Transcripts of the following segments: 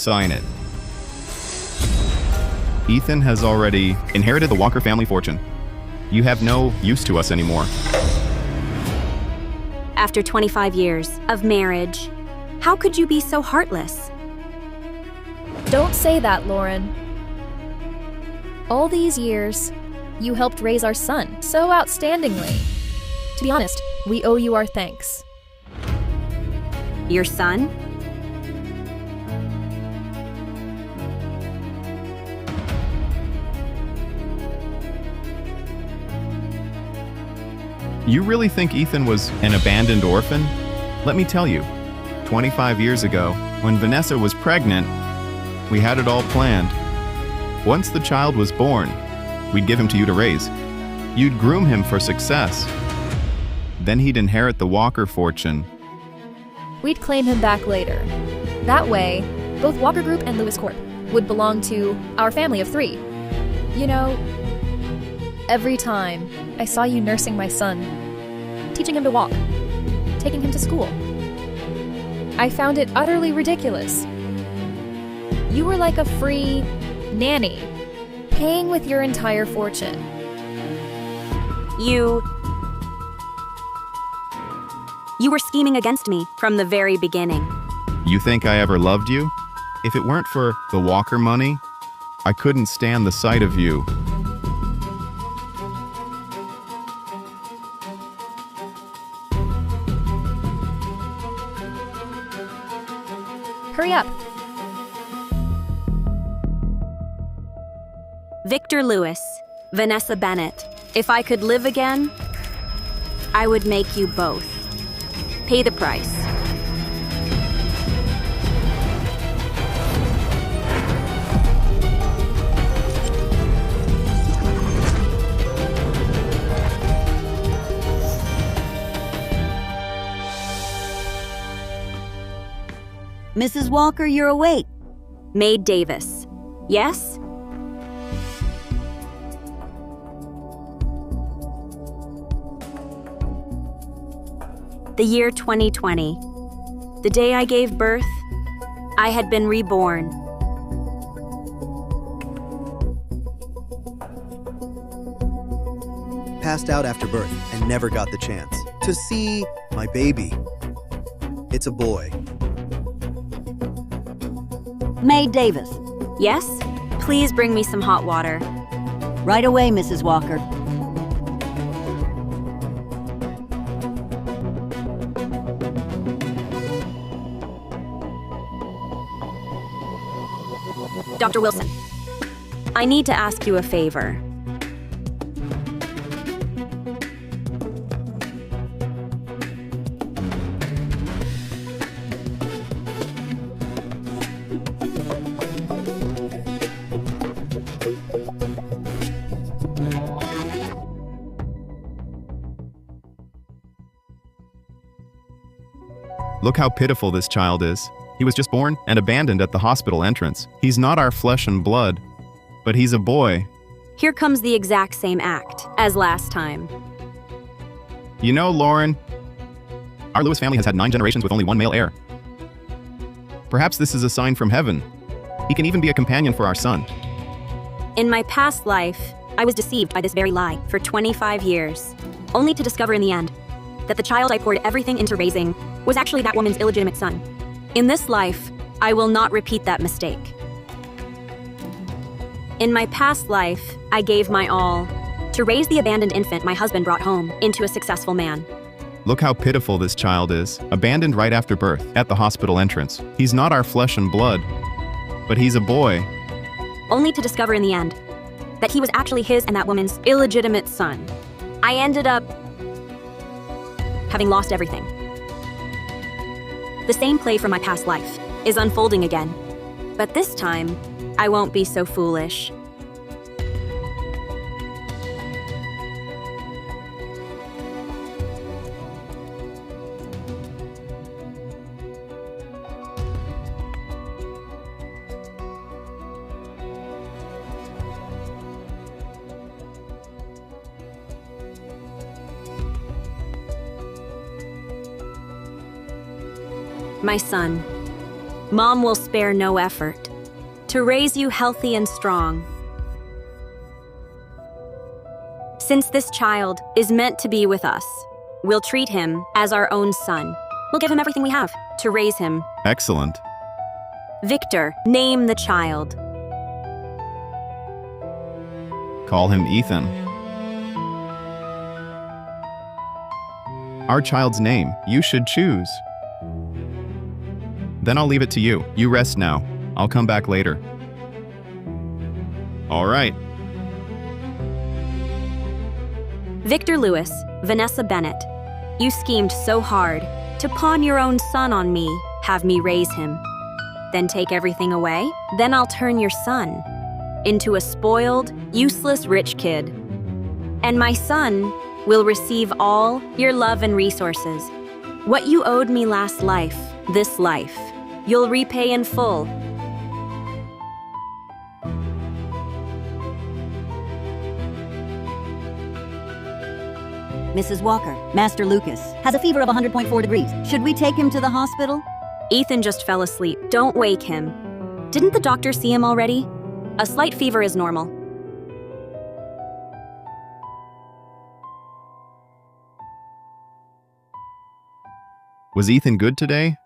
Sign it. Ethan has already inherited the Walker family fortune. You have no use to us anymore. After 25 years of marriage, how could you be so heartless? Don't say that, Lauren. All these years, you helped raise our son so outstandingly. To be honest, we owe you our thanks. Your son? You really think Ethan was an abandoned orphan? Let me tell you, 25 years ago, when Vanessa was pregnant, we had it all planned. Once the child was born, we'd give him to you to raise. You'd groom him for success. Then he'd inherit the Walker fortune. We'd claim him back later. That way, both Walker Group and Lewis Corp would belong to our family of 3. You know, every time I saw you nursing my son, teaching him to walk, taking him to school, I found it utterly ridiculous. You were like a free nanny, paying with your entire fortune. You were scheming against me from the very beginning. You think I ever loved you? If it weren't for the Walker money, I couldn't stand the sight of you. Hurry up. Victor Lewis, Vanessa Bennett, if I could live again, I would make you both pay the price. Mrs. Walker, you're awake. Maid Davis. Yes? The year 2020. The day I gave birth, I had been reborn. Passed out after birth and never got the chance to see my baby. It's a boy. Maid Davis. Yes? Please bring me some hot water. Right away, Mrs. Walker. Dr. Wilson, I need to ask you a favor. Look how pitiful this child is. He was just born and abandoned at the hospital entrance. He's not our flesh and blood, but he's a boy. Here comes the exact same act as last time. You know, Lauren, our Lewis family has had 9 generations with only 1 male heir. Perhaps this is a sign from heaven. He can even be a companion for our son. In my past life, I was deceived by this very lie for 25 years, only to discover in the end that the child I poured everything into raising was actually that woman's illegitimate son. In this life, I will not repeat that mistake. In my past life, I gave my all to raise the abandoned infant my husband brought home into a successful man. Look how pitiful this child is, abandoned right after birth at the hospital entrance. He's not our flesh and blood, but he's a boy. Only to discover in the end that he was actually his and that woman's illegitimate son. I ended up having lost everything. The same play from my past life is unfolding again, but this time, I won't be so foolish. My son, Mom will spare no effort to raise you healthy and strong. Since this child is meant to be with us, we'll treat him as our own son. We'll give him everything we have to raise him. Excellent. Victor, name the child. Call him Ethan. Our child's name, you should choose. Then I'll leave it to you. You rest now. I'll come back later. All right. Victor Lewis, Vanessa Bennett, you schemed so hard to pawn your own son on me, have me raise him, then take everything away? Then I'll turn your son into a spoiled, useless rich kid. And my son will receive all your love and resources. What you owed me last life, this life, you'll repay in full. Mrs. Walker, Master Lucas has a fever of 100.4 degrees. Should we take him to the hospital? Ethan just fell asleep. Don't wake him. Didn't the doctor see him already? A slight fever is normal. Was Ethan good today?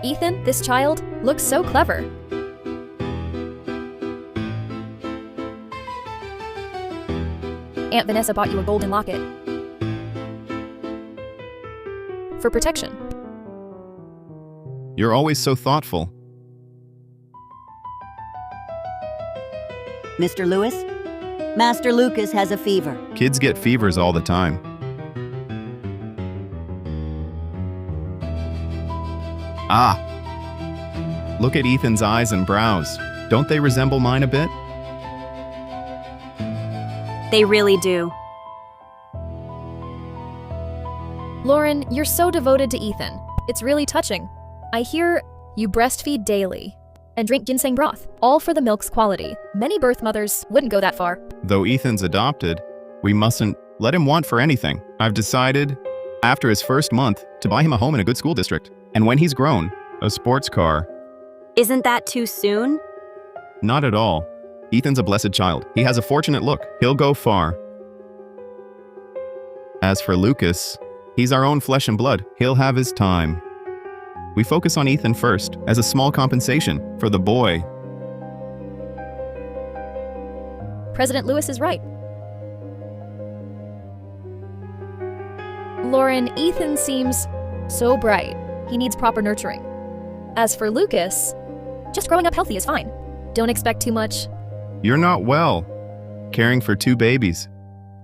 Ethan, this child, looks so clever. Aunt Vanessa bought you a golden locket. For protection. You're always so thoughtful. Mr. Lewis, Master Lucas has a fever. Kids get fevers all the time. Ah! Look at Ethan's eyes and brows. Don't they resemble mine a bit? They really do. Lauren, you're so devoted to Ethan. It's really touching. I hear you breastfeed daily and drink ginseng broth, all for the milk's quality. Many birth mothers wouldn't go that far. Though Ethan's adopted, we mustn't let him want for anything. I've decided, after his first month, to buy him a home in a good school district. And when he's grown, a sports car. Isn't that too soon? Not at all. Ethan's a blessed child. He has a fortunate look. He'll go far. As for Lucas, he's our own flesh and blood. He'll have his time. We focus on Ethan first, as a small compensation for the boy. President Lewis is right. Lauren, Ethan seems so bright. He needs proper nurturing. As for Lucas, just growing up healthy is fine. Don't expect too much. You're not well, caring for 2 babies.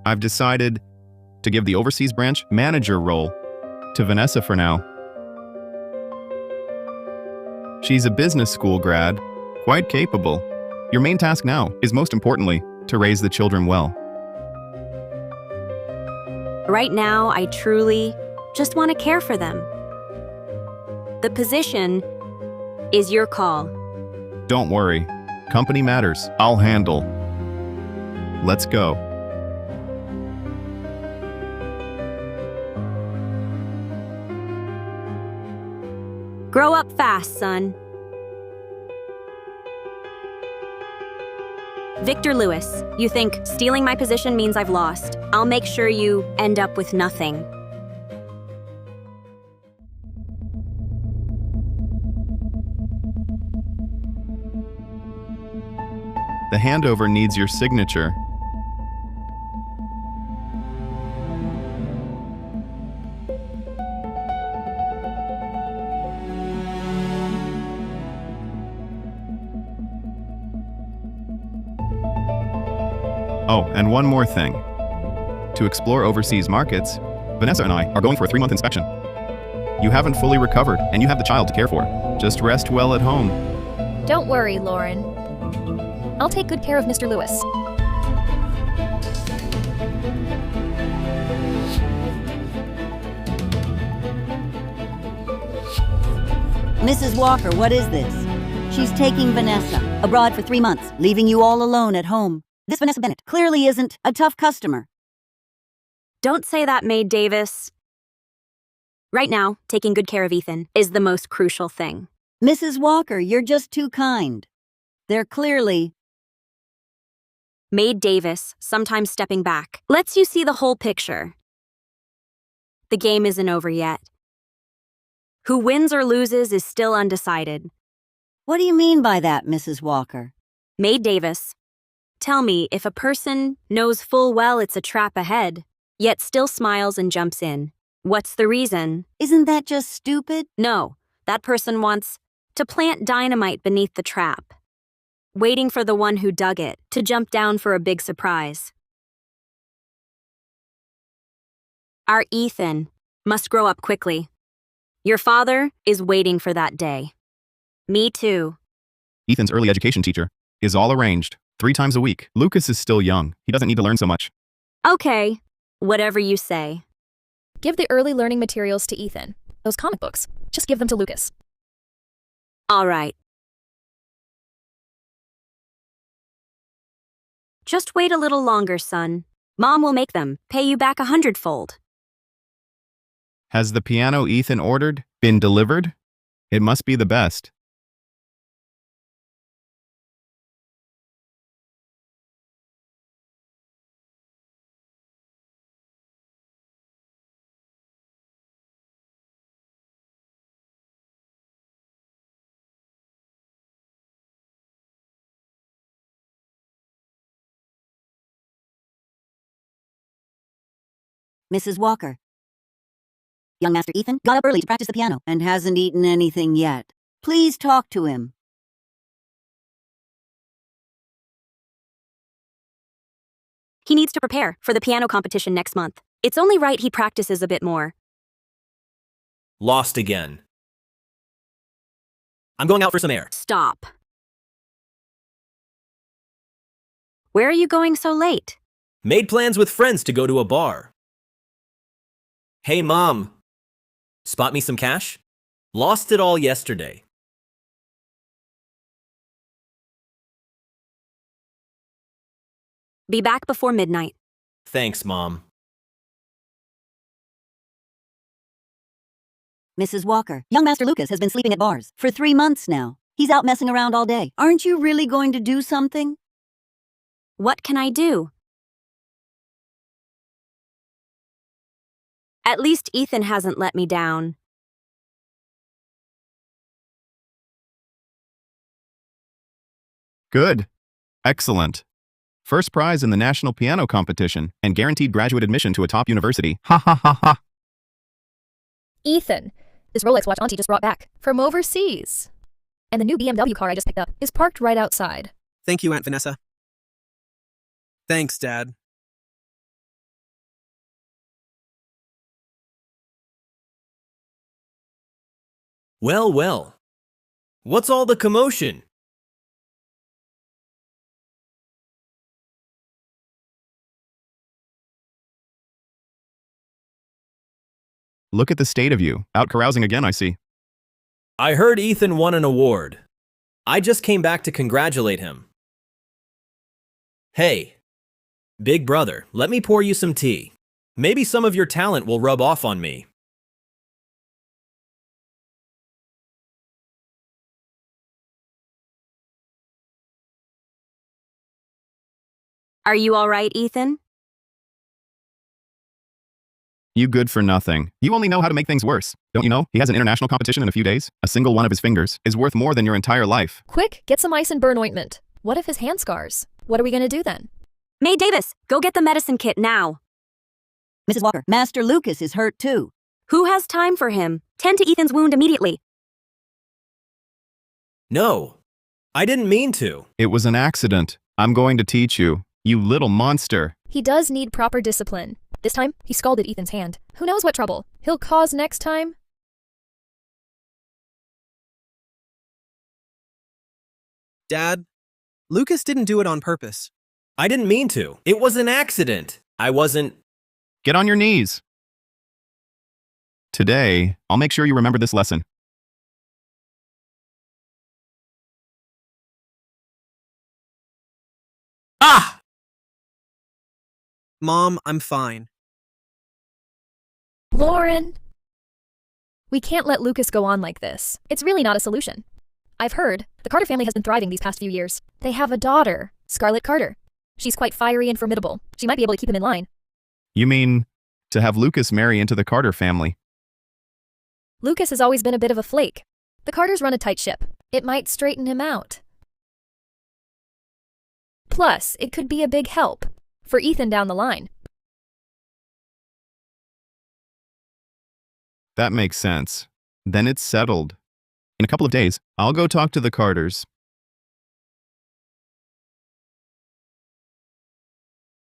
I've decided to give the overseas branch manager role to Vanessa for now. She's a business school grad, quite capable. Your main task now is, most importantly, to raise the children well. Right now, I truly just want to care for them. The position is your call. Don't worry. Company matters. I'll handle. Let's go. Grow up fast, son. Victor Lewis, you think stealing my position means I've lost. I'll make sure you end up with nothing. The handover needs your signature. Oh, and one more thing. To explore overseas markets, Vanessa and I are going for a 3-month inspection. You haven't fully recovered, and you have the child to care for. Just rest well at home. Don't worry, Lauren. I'll take good care of Mr. Lewis. Mrs. Walker, what is this? She's taking Vanessa abroad for 3 months, leaving you all alone at home. This Vanessa Bennett clearly isn't a tough customer. Don't say that, Maid Davis. Right now, taking good care of Ethan is the most crucial thing. Mrs. Walker, you're just too kind. They're clearly... Maid Davis, sometimes stepping back, lets you see the whole picture. The game isn't over yet. Who wins or loses is still undecided. What do you mean by that, Mrs. Walker? Maid Davis, tell me if a person knows full well it's a trap ahead, yet still smiles and jumps in. What's the reason? Isn't that just stupid? No, that person wants to plant dynamite beneath the trap, waiting for the one who dug it to jump down for a big surprise. Our Ethan must grow up quickly. Your father is waiting for that day. Me too. Ethan's early education teacher is all arranged 3 times a week. Lucas is still young. He doesn't need to learn so much. Okay, whatever you say. Give the early learning materials to Ethan. Those comic books. Just give them to Lucas. All right. Just wait a little longer, son. Mom will make them pay you back 100-fold. Has the piano Ethan ordered been delivered? It must be the best. Mrs. Walker. Young Master Ethan got up early to practice the piano and hasn't eaten anything yet. Please talk to him. He needs to prepare for the piano competition next month. It's only right he practices a bit more. Lost again. I'm going out for some air. Stop. Where are you going so late? Made plans with friends to go to a bar. Hey, Mom. Spot me some cash? Lost it all yesterday. Be back before midnight. Thanks, Mom. Mrs. Walker. Young Master Lucas has been sleeping at bars for 3 months now. He's out messing around all day. Aren't you really going to do something? What can I do? At least Ethan hasn't let me down. Good. Excellent. First prize in the national piano competition and guaranteed graduate admission to a top university. Ha ha ha ha. Ethan, this Rolex watch Auntie just brought back from overseas. And the new BMW car I just picked up is parked right outside. Thank you, Aunt Vanessa. Thanks, Dad. Well, well. What's all the commotion? Look at the state of you. Out carousing again, I see. I heard Ethan won an award. I just came back to congratulate him. Hey, big brother, let me pour you some tea. Maybe some of your talent will rub off on me. Are you all right, Ethan? You good for nothing. You only know how to make things worse. Don't you know? He has an international competition in a few days. A single one of his fingers is worth more than your entire life. Quick, get some ice and burn ointment. What if his hand scars? What are we gonna do then? Maid Davis, go get the medicine kit now. Mrs. Walker. Master Lucas is hurt too. Who has time for him? Tend to Ethan's wound immediately. No, I didn't mean to. It was an accident. I'm going to teach you. You little monster. He does need proper discipline. This time, he scalded Ethan's hand. Who knows what trouble he'll cause next time? Dad, Lucas didn't do it on purpose. I didn't mean to. It was an accident. I wasn't... Get on your knees. Today, I'll make sure you remember this lesson. Ah! Mom, I'm fine. Lauren! We can't let Lucas go on like this. It's really not a solution. I've heard the Carter family has been thriving these past few years. They have a daughter, Scarlett Carter. She's quite fiery and formidable. She might be able to keep him in line. You mean to have Lucas marry into the Carter family? Lucas has always been a bit of a flake. The Carters run a tight ship. It might straighten him out. Plus, it could be a big help for Ethan down the line. That makes sense. Then it's settled. In a couple of days, I'll go talk to the Carters.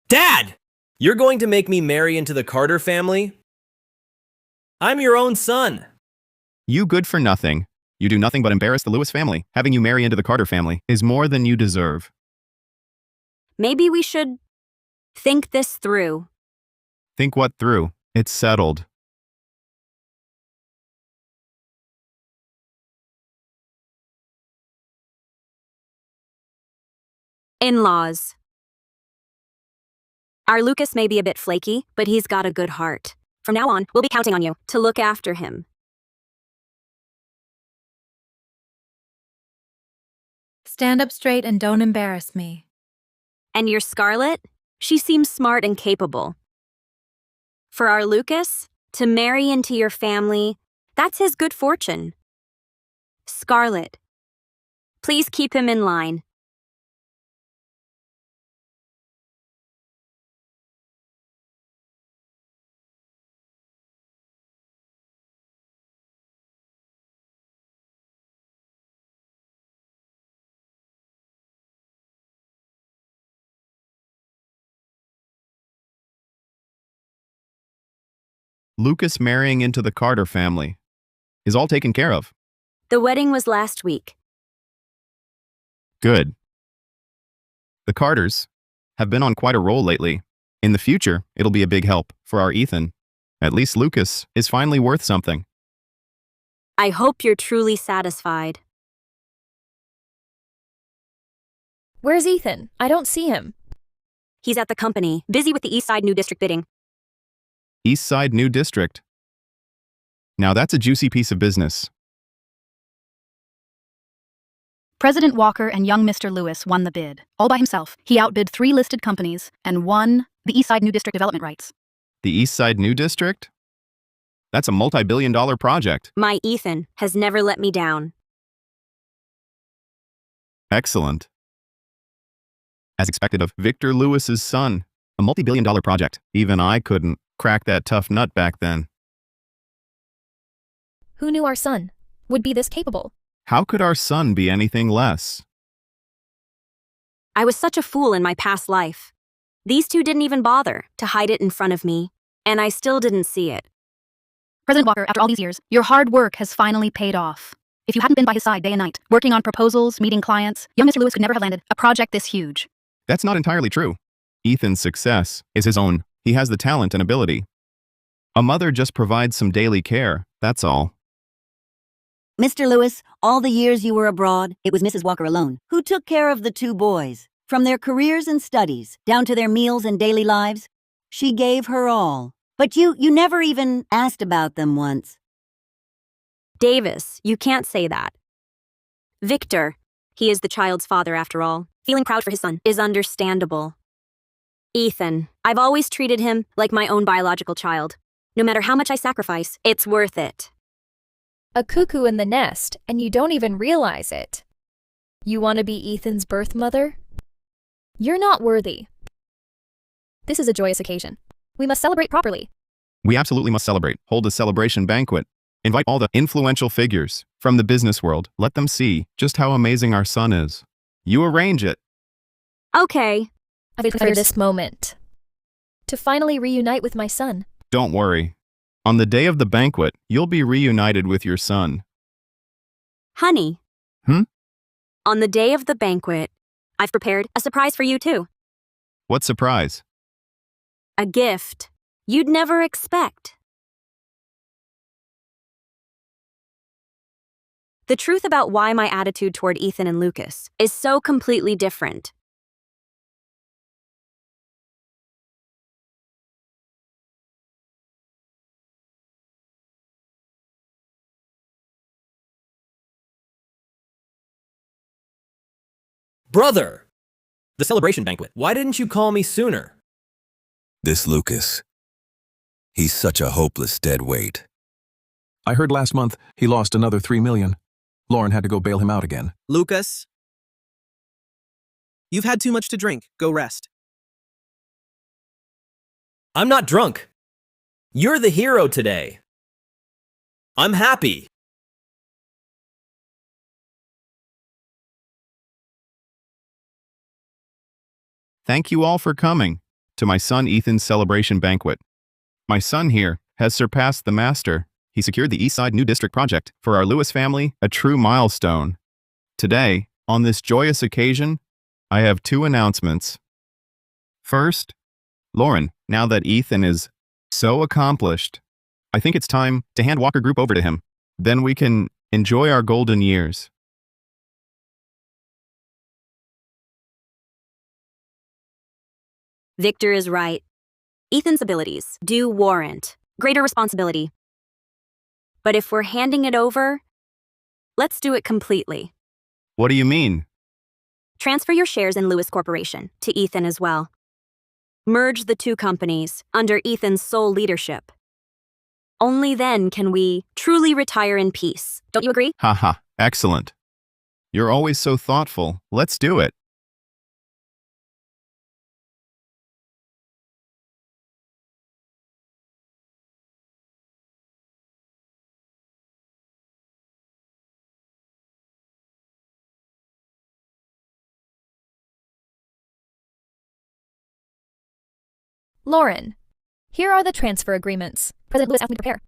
Dad! You're going to make me marry into the Carter family? I'm your own son. You good for nothing. You do nothing but embarrass the Lewis family. Having you marry into the Carter family is more than you deserve. Maybe we should think this through. Think what through. It's settled. In-laws. Our Lucas may be a bit flaky, but he's got a good heart. From now on, we'll be counting on you to look after him. Stand up straight and don't embarrass me. And your Scarlett? She seems smart and capable. For our Lucas, to marry into your family, that's his good fortune. Scarlett, please keep him in line. Lucas marrying into the Carter family is all taken care of. The wedding was last week. Good. The Carters have been on quite a roll lately. In the future, it'll be a big help for our Ethan. At least Lucas is finally worth something. I hope you're truly satisfied. Where's Ethan? I don't see him. He's at the company, busy with the East Side New District bidding. East Side New District. Now that's a juicy piece of business. President Walker and young Mr. Lewis won the bid. All by himself. He outbid 3 listed companies and won the East Side New District development rights. The East Side New District? That's a multi-billion-dollar project. My Ethan has never let me down. Excellent. As expected of Victor Lewis's son, a multi-billion-dollar project. Even I couldn't crack that tough nut back then. Who knew our son would be this capable? How could our son be anything less? I was such a fool in my past life. These two didn't even bother to hide it in front of me, and I still didn't see it. President Walker, after all these years, your hard work has finally paid off. If you hadn't been by his side day and night, working on proposals, meeting clients, young Mr. Lewis could never have landed a project this huge. That's not entirely true. Ethan's success is his own. He has the talent and ability. A mother just provides some daily care, that's all. Mr. Lewis, all the years you were abroad, it was Mrs. Walker alone who took care of the 2 boys. From their careers and studies, down to their meals and daily lives, she gave her all. But you never even asked about them once. Davis, you can't say that. Victor, he is the child's father after all. Feeling proud for his son is understandable. Ethan, I've always treated him like my own biological child. No matter how much I sacrifice, it's worth it. A cuckoo in the nest, and you don't even realize it. You want to be Ethan's birth mother? You're not worthy. This is a joyous occasion. We must celebrate properly. We absolutely must celebrate. Hold a celebration banquet. Invite all the influential figures from the business world. Let them see just how amazing our son is. You arrange it. Okay. I've waited for this moment. To finally reunite with my son. Don't worry. On the day of the banquet, you'll be reunited with your son. Honey. Hmm? On the day of the banquet, I've prepared a surprise for you too. What surprise? A gift you'd never expect. The truth about why my attitude toward Ethan and Lucas is so completely different. Brother! The celebration banquet. Why didn't you call me sooner? This Lucas. He's such a hopeless dead weight. I heard last month he lost another $3 million. Lauren had to go bail him out again. Lucas, you've had too much to drink. Go rest. I'm not drunk. You're the hero today. I'm happy. Thank you all for coming to my son Ethan's celebration banquet. My son here has surpassed the master. He secured the Eastside New District project for our Lewis family, a true milestone. Today, on this joyous occasion, I have two announcements. First, Lauren, now that Ethan is so accomplished, I think it's time to hand Walker Group over to him. Then we can enjoy our golden years. Victor is right. Ethan's abilities do warrant greater responsibility. But if we're handing it over, let's do it completely. What do you mean? Transfer your shares in Lewis Corporation to Ethan as well. Merge the two companies under Ethan's sole leadership. Only then can we truly retire in peace. Don't you agree? Haha, excellent. You're always so thoughtful. Let's do it. Lauren, here are the transfer agreements. President Lewis asked me to prepare.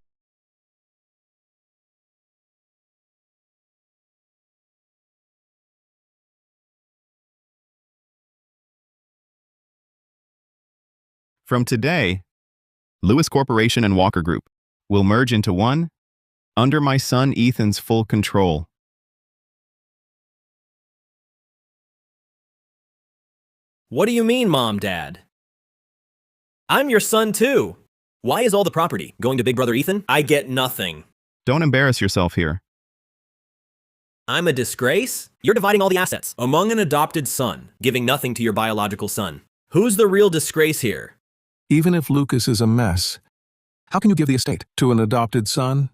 From today, Lewis Corporation and Walker Group will merge into one under my son Ethan's full control. What do you mean, Mom, Dad? I'm your son too. Why is all the property going to Big Brother Ethan? I get nothing. Don't embarrass yourself here. I'm a disgrace? You're dividing all the assets among an adopted son, giving nothing to your biological son. Who's the real disgrace here? Even if Lucas is a mess, how can you give the estate to an adopted son?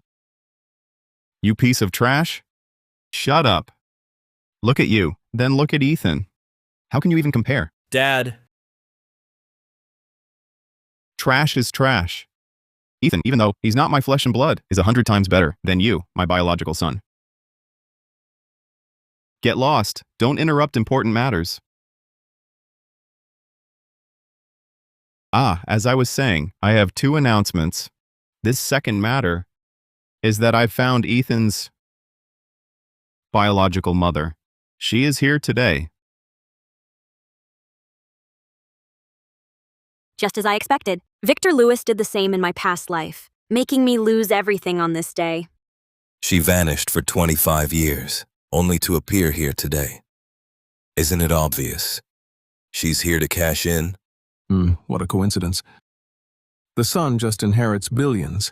You piece of trash? Shut up. Look at you, then look at Ethan. How can you even compare? Dad. Trash is trash. Ethan, even though he's not my flesh and blood, is 100 times better than you, my biological son. Get lost. Don't interrupt important matters. As I was saying, I have two announcements. This second matter is that I've found Ethan's biological mother. She is here today. Just as I expected, Victor Lewis did the same in my past life, making me lose everything on this day. She vanished for 25 years, only to appear here today. Isn't it obvious? She's here to cash in? What a coincidence. The son just inherits billions,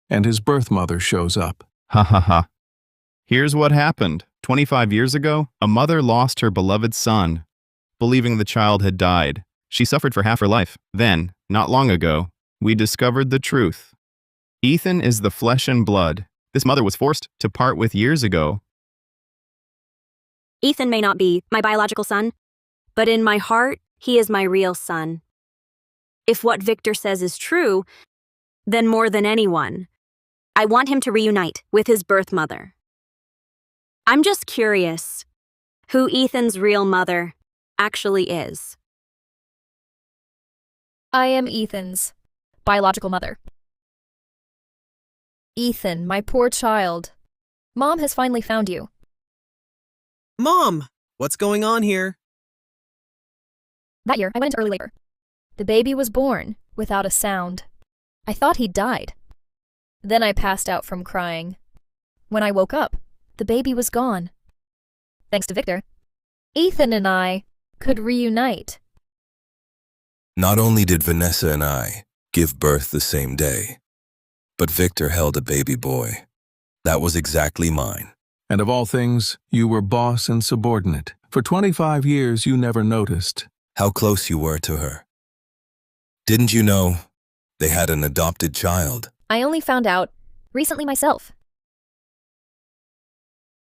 and his birth mother shows up. Ha ha ha. Here's what happened. 25 years ago, a mother lost her beloved son, believing the child had died. She suffered for half her life. Then, not long ago, we discovered the truth. Ethan is the flesh and blood this mother was forced to part with years ago. Ethan may not be my biological son, but in my heart, he is my real son. If what Victor says is true, then more than anyone, I want him to reunite with his birth mother. I'm just curious who Ethan's real mother actually is. I am Ethan's biological mother. Ethan, my poor child. Mom has finally found you. Mom, what's going on here? That year, I went into early labor. The baby was born without a sound. I thought he'd died. Then I passed out from crying. When I woke up, the baby was gone. Thanks to Victor, Ethan and I could reunite. Not only did Vanessa and I give birth the same day, but Victor held a baby boy. That was exactly mine. And of all things, you were boss and subordinate. For 25 years, you never noticed. How close you were to her. Didn't you know they had an adopted child? I only found out recently myself.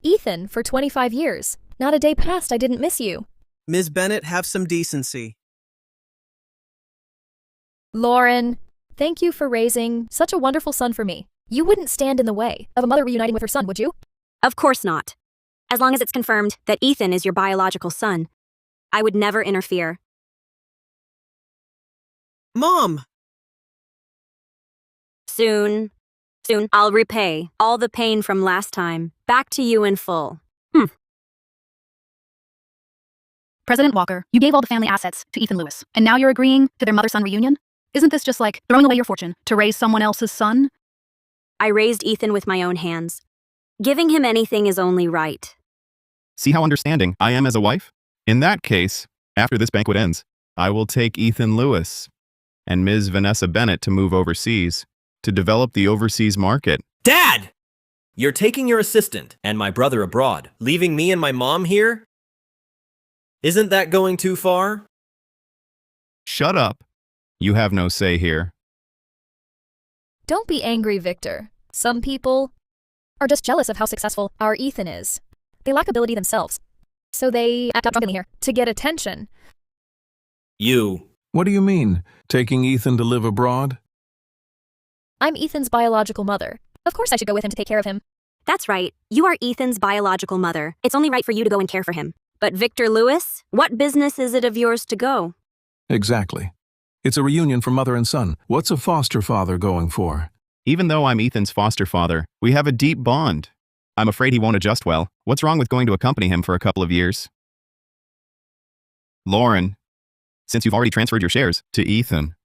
Ethan, for 25 years. Not a day passed I didn't miss you. Ms. Bennett, have some decency. Lauren, thank you for raising such a wonderful son for me. You wouldn't stand in the way of a mother reuniting with her son, would you? Of course not. As long as it's confirmed that Ethan is your biological son, I would never interfere. Mom! Soon, I'll repay all the pain from last time back to you in full. President Walker, you gave all the family assets to Ethan Lewis, and now you're agreeing to their mother-son reunion? Isn't this just like throwing away your fortune to raise someone else's son? I raised Ethan with my own hands. Giving him anything is only right. See how understanding I am as a wife? In that case, after this banquet ends, I will take Ethan Lewis and Ms. Vanessa Bennett to move overseas to develop the overseas market. Dad! You're taking your assistant and my brother abroad, leaving me and my mom here? Isn't that going too far? Shut up. You have no say here. Don't be angry, Victor. Some people are just jealous of how successful our Ethan is. They lack ability themselves, so they act out drunkenly here to get attention. You. What do you mean, taking Ethan to live abroad? I'm Ethan's biological mother. Of course I should go with him to take care of him. That's right. You are Ethan's biological mother. It's only right for you to go and care for him. But Victor Lewis, what business is it of yours to go? Exactly. It's a reunion for mother and son. What's a foster father going for? Even though I'm Ethan's foster father, we have a deep bond. I'm afraid he won't adjust well. What's wrong with going to accompany him for a couple of years? Lauren, since you've already transferred your shares to Ethan,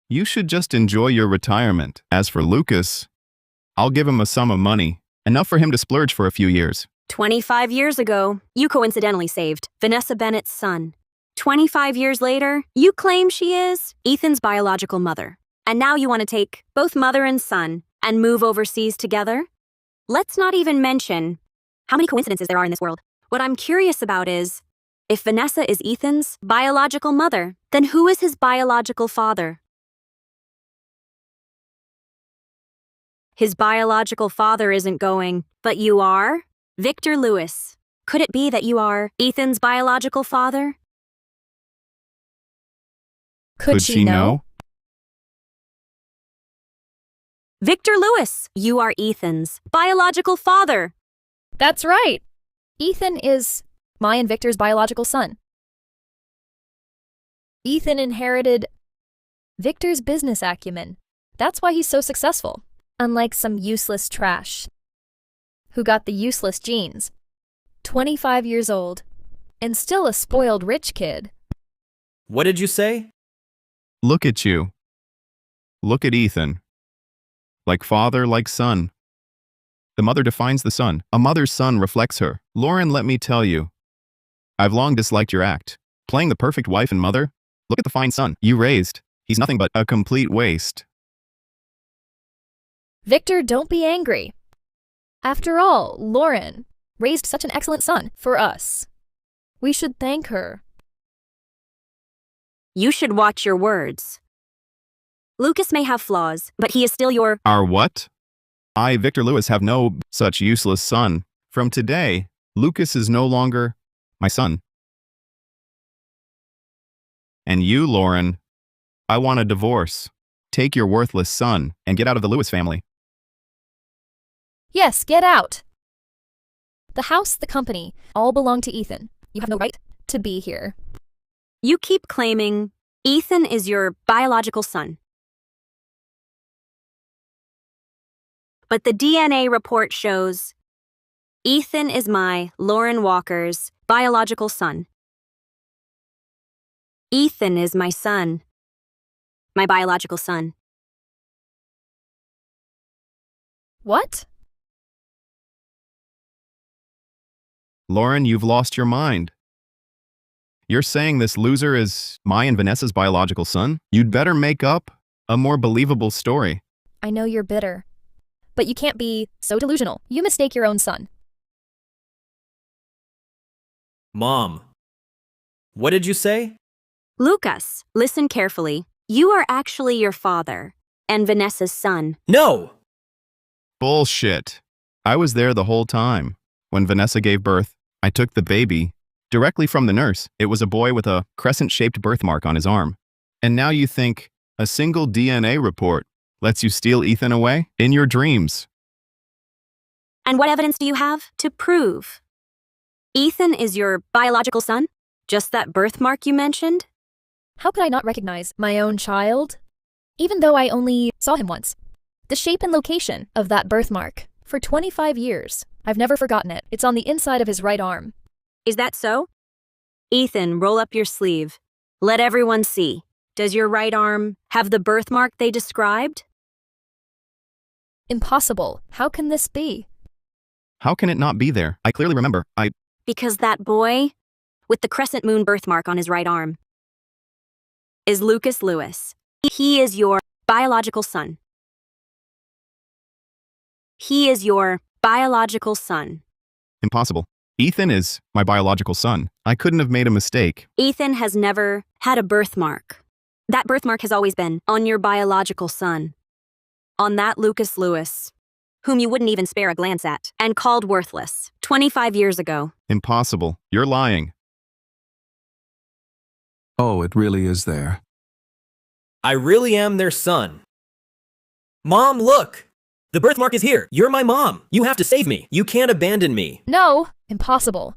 you should just enjoy your retirement. As for Lucas, I'll give him a sum of money, enough for him to splurge for a few years. 25 years ago, you coincidentally saved Vanessa Bennett's son. 25 years later, you claim she is Ethan's biological mother. And now you want to take both mother and son and move overseas together? Let's not even mention how many coincidences there are in this world. What I'm curious about is, if Vanessa is Ethan's biological mother, then who is his biological father? His biological father isn't going, but you are? Victor Lewis, could it be that you are Ethan's biological father? Could she know? Victor Lewis, you are Ethan's biological father. That's right. Ethan is my and Victor's biological son. Ethan inherited Victor's business acumen. That's why he's so successful, unlike some useless trash who got the useless genes. 25 years old, and still a spoiled rich kid. What did you say? Look at you. Look at Ethan. Like father, like son. The mother defines the son. A mother's son reflects her. Lauren, let me tell you, I've long disliked your act. Playing the perfect wife and mother? Look at the fine son you raised. He's nothing but a complete waste. Victor, don't be angry. After all, Lauren raised such an excellent son for us. We should thank her. You should watch your words. Lucas may have flaws, but he is still your— Our what? I, Victor Lewis, have no such useless son. From today, Lucas is no longer my son. And you, Lauren, I want a divorce. Take your worthless son and get out of the Lewis family. Yes, get out. The house, the company, all belong to Ethan. You have no right to be here. You keep claiming Ethan is your biological son. But the DNA report shows Ethan is my, Lauren Walker's, biological son. Ethan is my son. My biological son. What? Lauren, you've lost your mind. You're saying this loser is my and Vanessa's biological son? You'd better make up a more believable story. I know you're bitter, but you can't be so delusional. You mistake your own son. Mom, what did you say? Lucas, listen carefully. You are actually your father and Vanessa's son. No! Bullshit. I was there the whole time. When Vanessa gave birth, I took the baby directly from the nurse. It was a boy with a crescent-shaped birthmark on his arm. And now you think a single DNA report lets you steal Ethan away? In your dreams. And what evidence do you have to prove? Ethan is your biological son? Just that birthmark you mentioned? How could I not recognize my own child? Even though I only saw him once. The shape and location of that birthmark. For 25 years. I've never forgotten it. It's on the inside of his right arm. Is that so? Ethan, roll up your sleeve. Let everyone see. Does your right arm have the birthmark they described? Impossible. How can this be? How can it not be there? I clearly remember. Because that boy, with the crescent moon birthmark on his right arm, is Lucas Lewis. He is your biological son. He is your biological son. Impossible. Ethan is my biological son. I couldn't have made a mistake. Ethan has never had a birthmark. That birthmark has always been on your biological son. On that Lucas Lewis, whom you wouldn't even spare a glance at, and called worthless 25 years ago. Impossible. You're lying. Oh, it really is there. I really am their son. Mom, look! The birthmark is here. You're my mom. You have to save me. You can't abandon me. No! Impossible.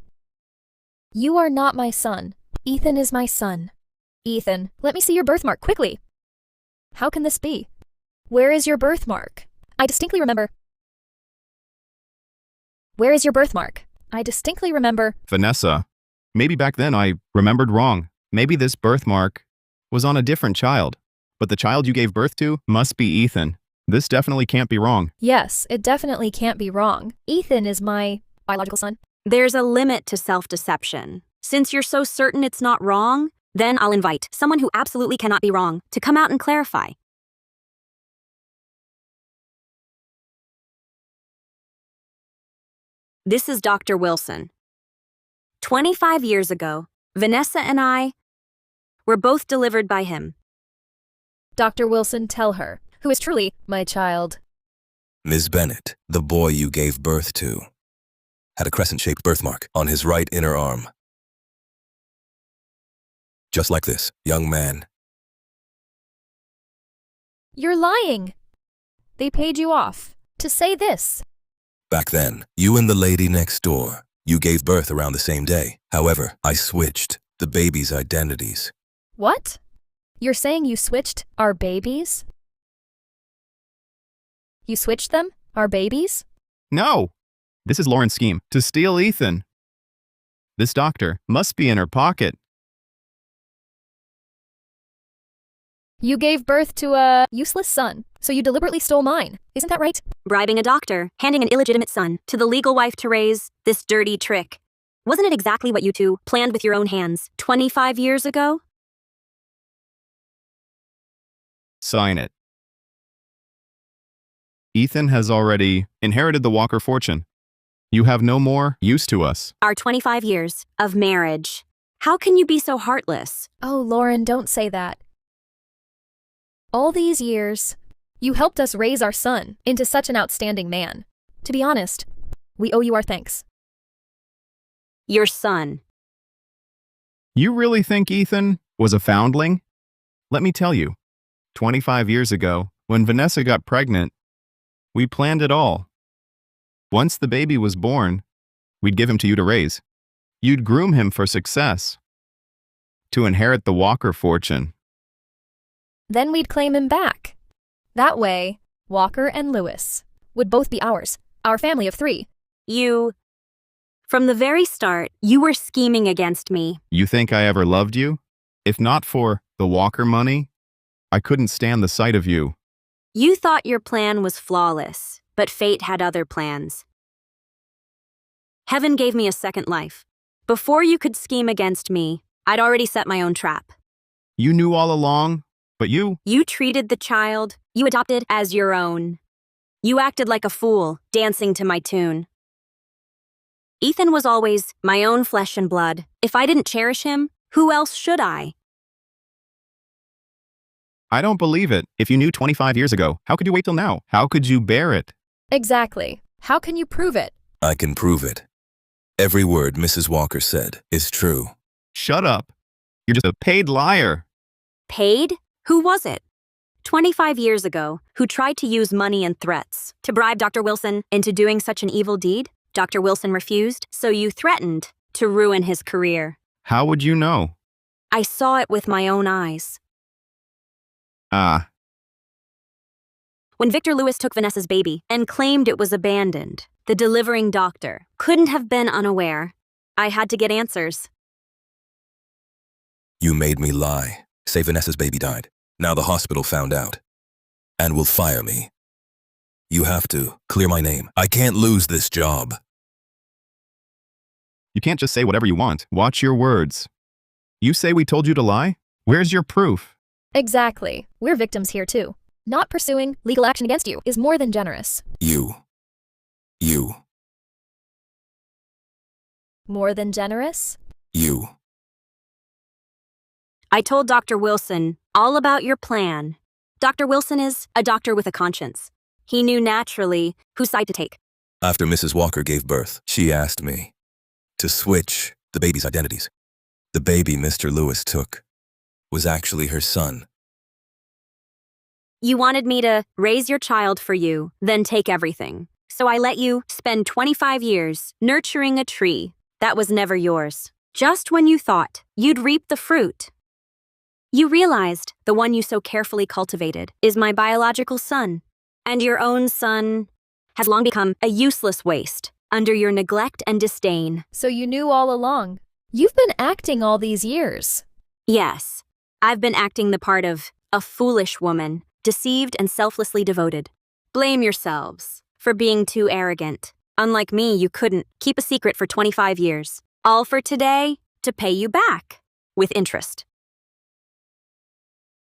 You are not my son. Ethan is my son. Ethan, let me see your birthmark, quickly. How can this be? Where is your birthmark? I distinctly remember. Where is your birthmark? I distinctly remember. Vanessa, maybe back then I remembered wrong. Maybe this birthmark was on a different child. But the child you gave birth to must be Ethan. This definitely can't be wrong. Yes, it definitely can't be wrong. Ethan is my biological son. There's a limit to self-deception. Since you're so certain it's not wrong, then I'll invite someone who absolutely cannot be wrong to come out and clarify. This is Dr. Wilson. 25 years ago, Vanessa and I were both delivered by him. Dr. Wilson, tell her, who is truly my child. Ms. Bennett, the boy you gave birth to, had a crescent-shaped birthmark on his right inner arm. Just like this, young man. You're lying. They paid you off to say this. Back then, you and the lady next door, you gave birth around the same day. However, I switched the babies' identities. What? You're saying you switched our babies? You switched them? Our babies? No! This is Lauren's scheme to steal Ethan. This doctor must be in her pocket. You gave birth to a useless son, so you deliberately stole mine. Isn't that right? Bribing a doctor, handing an illegitimate son to the legal wife to raise this dirty trick. Wasn't it exactly what you two planned with your own hands 25 years ago? Sign it. Ethan has already inherited the Walker fortune. You have no more use to us. Our 25 years of marriage. How can you be so heartless? Oh, Lauren, don't say that. All these years, you helped us raise our son into such an outstanding man. To be honest, we owe you our thanks. Your son. You really think Ethan was a foundling? Let me tell you, 25 years ago, when Vanessa got pregnant, we planned it all. Once the baby was born, we'd give him to you to raise. You'd groom him for success, to inherit the Walker fortune. Then we'd claim him back. That way, Walker and Lewis would both be ours, our family of 3. From the very start, you were scheming against me. You think I ever loved you? If not for the Walker money, I couldn't stand the sight of you. You thought your plan was flawless, but fate had other plans. Heaven gave me a second life. Before you could scheme against me, I'd already set my own trap. You knew all along, but you treated the child you adopted as your own. You acted like a fool, dancing to my tune. Ethan was always my own flesh and blood. If I didn't cherish him, who else should I? I don't believe it. If you knew 25 years ago, how could you wait till now? How could you bear it? Exactly. How can you prove it? I can prove it. Every word Mrs. Walker said is true. Shut up. You're just a paid liar. Paid? Who was it? 25 years ago, who tried to use money and threats to bribe Dr. Wilson into doing such an evil deed? Dr. Wilson refused, so you threatened to ruin his career. How would you know? I saw it with my own eyes. Ah. When Victor Lewis took Vanessa's baby and claimed it was abandoned, the delivering doctor couldn't have been unaware. I had to get answers. You made me lie. Say Vanessa's baby died. Now the hospital found out. And will fire me. You have to clear my name. I can't lose this job. You can't just say whatever you want. Watch your words. You say we told you to lie? Where's your proof? Exactly. We're victims here too. Not pursuing legal action against you is more than generous. You. More than generous? You. I told Dr. Wilson all about your plan. Dr. Wilson is a doctor with a conscience. He knew naturally whose side to take. After Mrs. Walker gave birth, she asked me to switch the baby's identities. The baby Mr. Lewis took was actually her son. You wanted me to raise your child for you, then take everything. So I let you spend 25 years nurturing a tree that was never yours. Just when you thought you'd reap the fruit, you realized the one you so carefully cultivated is my biological son, and your own son has long become a useless waste under your neglect and disdain. So you knew all along. You've been acting all these years. Yes, I've been acting the part of a foolish woman, deceived and selflessly devoted. Blame yourselves for being too arrogant. Unlike me, you couldn't keep a secret for 25 years. All for today to pay you back with interest.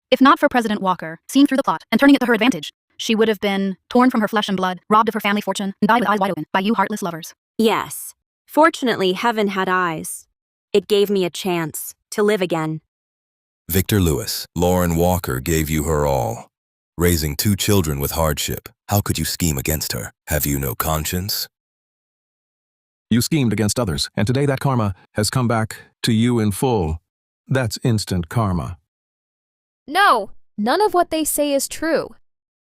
If not for President Walker, seeing through the plot and turning it to her advantage, she would have been torn from her flesh and blood, robbed of her family fortune, and died with eyes wide open by you heartless lovers. Yes, fortunately, heaven had eyes. It gave me a chance to live again. Victor Lewis, Lauren Walker gave you her all. Raising 2 children with hardship, how could you scheme against her? Have you no conscience? You schemed against others, and today that karma has come back to you in full. That's instant karma. No, none of what they say is true.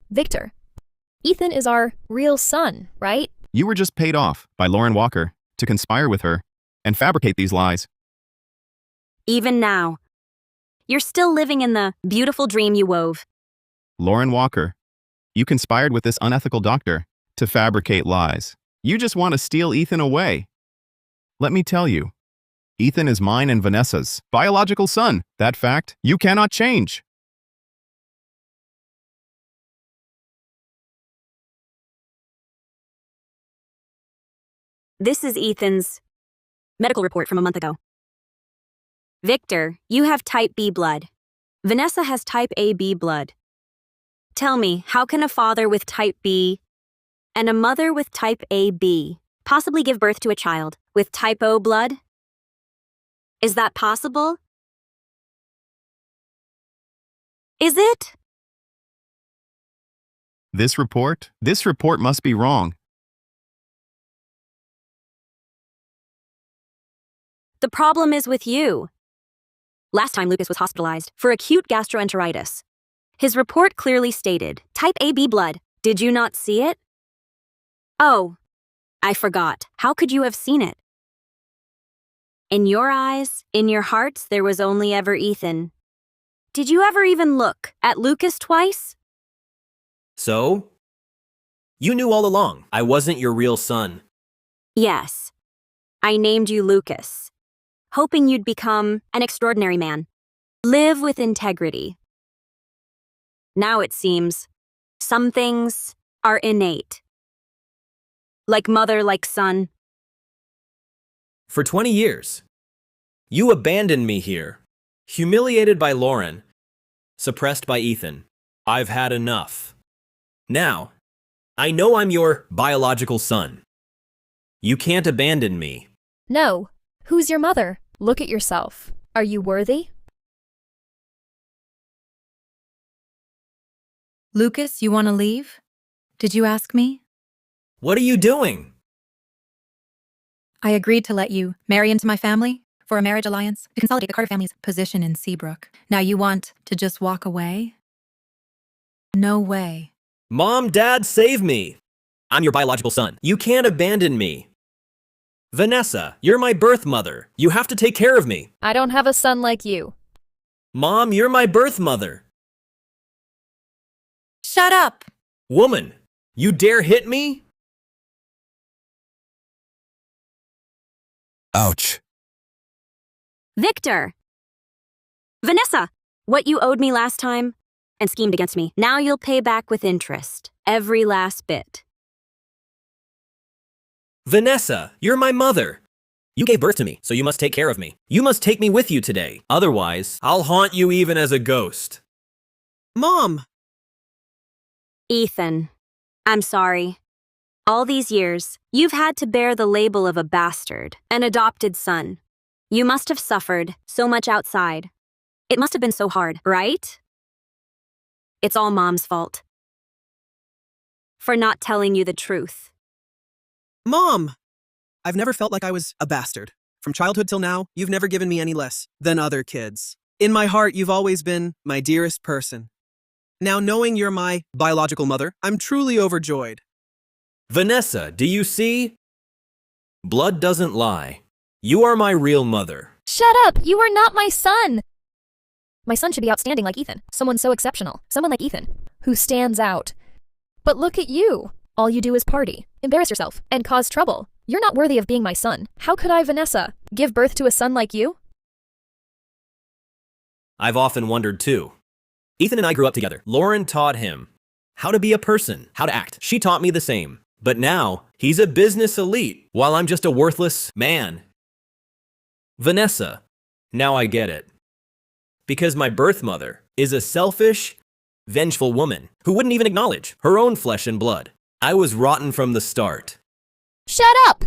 Victor, Ethan is our real son, right? You were just paid off by Lauren Walker to conspire with her and fabricate these lies. Even now, you're still living in the beautiful dream you wove. Lauren Walker, you conspired with this unethical doctor to fabricate lies. You just want to steal Ethan away. Let me tell you, Ethan is mine and Vanessa's biological son. That fact you cannot change. This is Ethan's medical report from a month ago. Victor, you have type B blood. Vanessa has type AB blood. Tell me, how can a father with type B and a mother with type AB possibly give birth to a child with type O blood? Is that possible? Is it? This report must be wrong. The problem is with you. Last time Lucas was hospitalized for acute gastroenteritis. His report clearly stated type AB blood. Did you not see it? Oh, I forgot. How could you have seen it? In your eyes, in your hearts, there was only ever Ethan. Did you ever even look at Lucas twice? So? You knew all along I wasn't your real son. Yes. I named you Lucas, hoping you'd become an extraordinary man. Live with integrity. Now it seems some things are innate. Like mother, like son. For 20 years, you abandoned me here, humiliated by Lauren, suppressed by Ethan. I've had enough. Now, I know I'm your biological son. You can't abandon me. No. Who's your mother? Look at yourself. Are you worthy? Lucas, you want to leave? Did you ask me? What are you doing? I agreed to let you marry into my family for a marriage alliance to consolidate the Carter family's position in Seabrook. Now you want to just walk away? No way. Mom, Dad, save me. I'm your biological son. You can't abandon me. Vanessa, you're my birth mother. You have to take care of me. I don't have a son like you. Mom, you're my birth mother. Shut up! Woman, you dare hit me? Ouch. Victor! Vanessa! What you owed me last time and schemed against me, now you'll pay back with interest. Every last bit. Vanessa, you're my mother. You gave birth to me, so you must take care of me. You must take me with you today. Otherwise, I'll haunt you even as a ghost. Mom! Ethan, I'm sorry. All these years, you've had to bear the label of a bastard, an adopted son. You must have suffered so much outside. It must have been so hard, right? It's all Mom's fault. For not telling you the truth. Mom! I've never felt like I was a bastard. From childhood till now, you've never given me any less than other kids. In my heart, you've always been my dearest person. Now, knowing you're my biological mother, I'm truly overjoyed. Vanessa, do you see? Blood doesn't lie. You are my real mother. Shut up! You are not my son! My son should be outstanding like Ethan. Someone so exceptional. Someone like Ethan, who stands out. But look at you. All you do is party, embarrass yourself, and cause trouble. You're not worthy of being my son. How could I, Vanessa, give birth to a son like you? I've often wondered too. Ethan and I grew up together. Lauren taught him how to be a person, how to act. She taught me the same. But now, he's a business elite, while I'm just a worthless man. Vanessa, now I get it. Because my birth mother is a selfish, vengeful woman who wouldn't even acknowledge her own flesh and blood. I was rotten from the start. Shut up!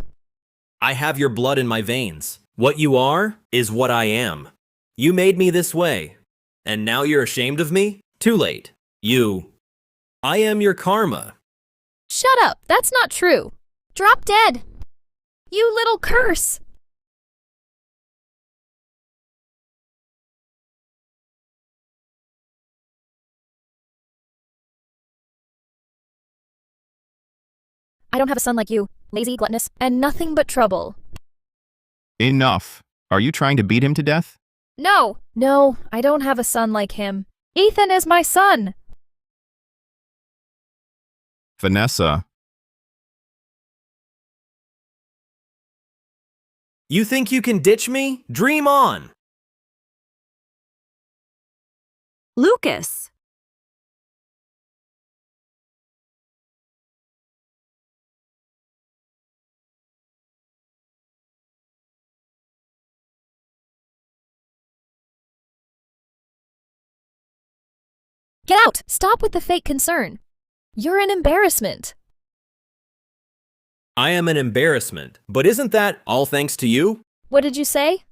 I have your blood in my veins. What you are is what I am. You made me this way, and now you're ashamed of me? Too late. I am your karma. Shut up! That's not true! Drop dead! You little curse! I don't have a son like you, lazy, gluttonous, and nothing but trouble. Enough. Are you trying to beat him to death? No, I don't have a son like him. Ethan is my son! Vanessa. You think you can ditch me? Dream on! Lucas! Get out! Stop with the fake concern. You're an embarrassment. I am an embarrassment, but isn't that all thanks to you? What did you say?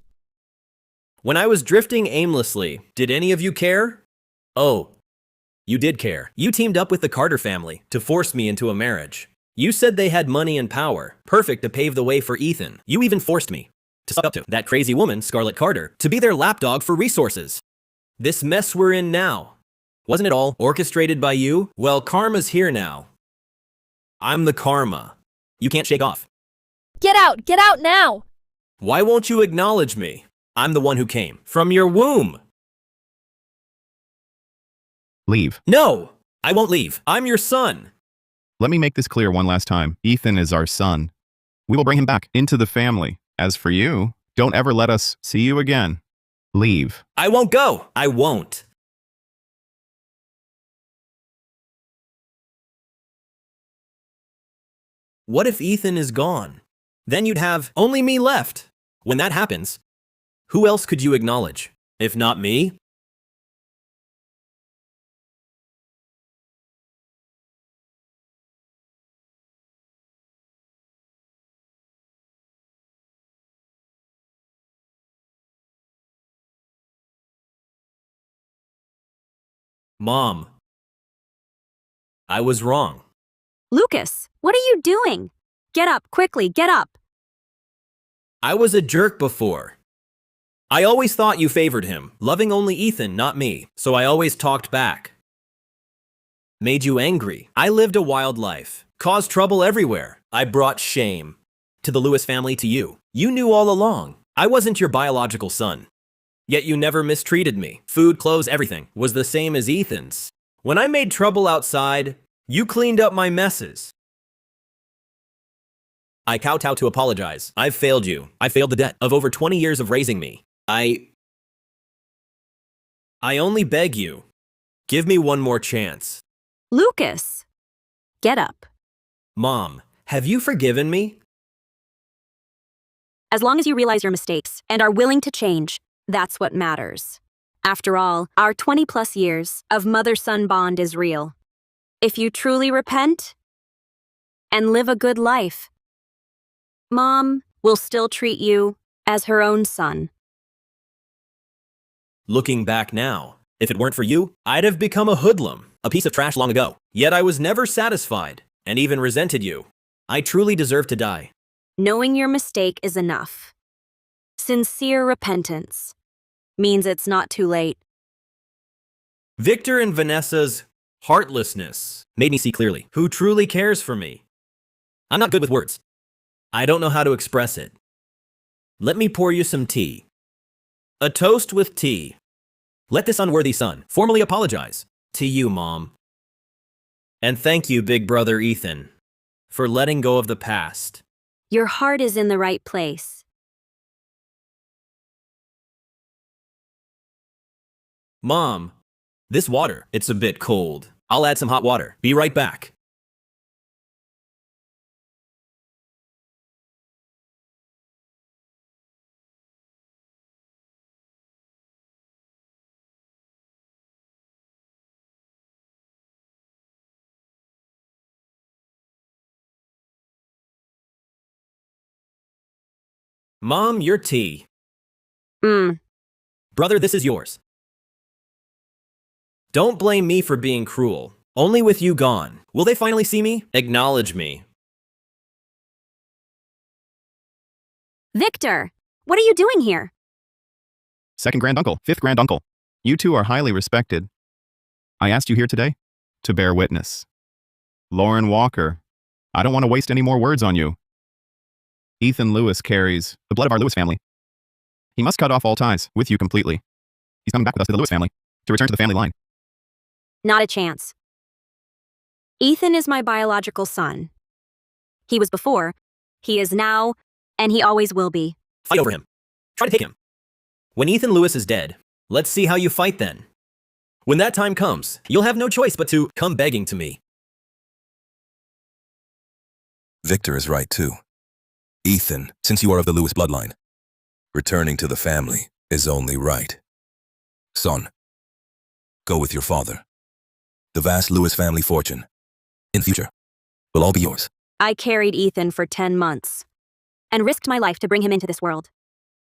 When I was drifting aimlessly, did any of you care? Oh, you did care. You teamed up with the Carter family to force me into a marriage. You said they had money and power, perfect to pave the way for Ethan. You even forced me to suck up to that crazy woman, Scarlett Carter, to be their lapdog for resources. This mess we're in now, wasn't it all orchestrated by you? Well, karma's here now. I'm the karma. You can't shake off. Get out now! Why won't you acknowledge me? I'm the one who came from your womb. Leave. No, I won't leave. I'm your son. Let me make this clear one last time. Ethan is our son. We will bring him back into the family. As for you, don't ever let us see you again. Leave. I won't go. I won't. What if Ethan is gone? Then you'd have only me left. When that happens, who else could you acknowledge, if not me? Mom, I was wrong. Lucas, what are you doing? Get up, quickly, get up. I was a jerk before. I always thought you favored him, loving only Ethan, not me, so I always talked back. Made you angry. I lived a wild life, caused trouble everywhere. I brought shame. To the Lewis family, to you. You knew all along. I wasn't your biological son. Yet you never mistreated me. Food, clothes, everything was the same as Ethan's. When I made trouble outside, you cleaned up my messes. I kowtow to apologize. I've failed you. I failed the debt of over 20 years of raising me. I only beg you. Give me one more chance. Lucas, get up. Mom, have you forgiven me? As long as you realize your mistakes and are willing to change, that's what matters. After all, our 20-plus years of mother-son bond is real. If you truly repent and live a good life, Mom will still treat you as her own son. Looking back now, if it weren't for you, I'd have become a hoodlum, a piece of trash long ago. Yet I was never satisfied, and even resented you. I truly deserve to die. Knowing your mistake is enough. Sincere repentance means it's not too late. Victor and Vanessa's heartlessness made me see clearly who truly cares for me. I'm not good with words. I don't know how to express it. Let me pour you some tea. A toast with tea. Let this unworthy son formally apologize to you, Mom. And thank you, big brother Ethan, for letting go of the past. Your heart is in the right place. Mom, this water, it's a bit cold. I'll add some hot water. Be right back. Mom, your tea. Brother, this is yours. Don't blame me for being cruel. Only with you gone. Will they finally see me? Acknowledge me. Victor, what are you doing here? Second granduncle, fifth granduncle. You two are highly respected. I asked you here today to bear witness. Lauren Walker, I don't want to waste any more words on you. Ethan Lewis carries the blood of our Lewis family. He must cut off all ties with you completely. He's coming back with us to the Lewis family, to return to the family line. Not a chance. Ethan is my biological son. He was before, he is now, and he always will be. Fight over him. Try to take him. When Ethan Lewis is dead, let's see how you fight then. When that time comes, you'll have no choice but to come begging to me. Victor is right too. Ethan, since you are of the Lewis bloodline, returning to the family is only right. Son, go with your father. The vast Lewis family fortune, in future, will all be yours. I carried Ethan for 10 months and risked my life to bring him into this world.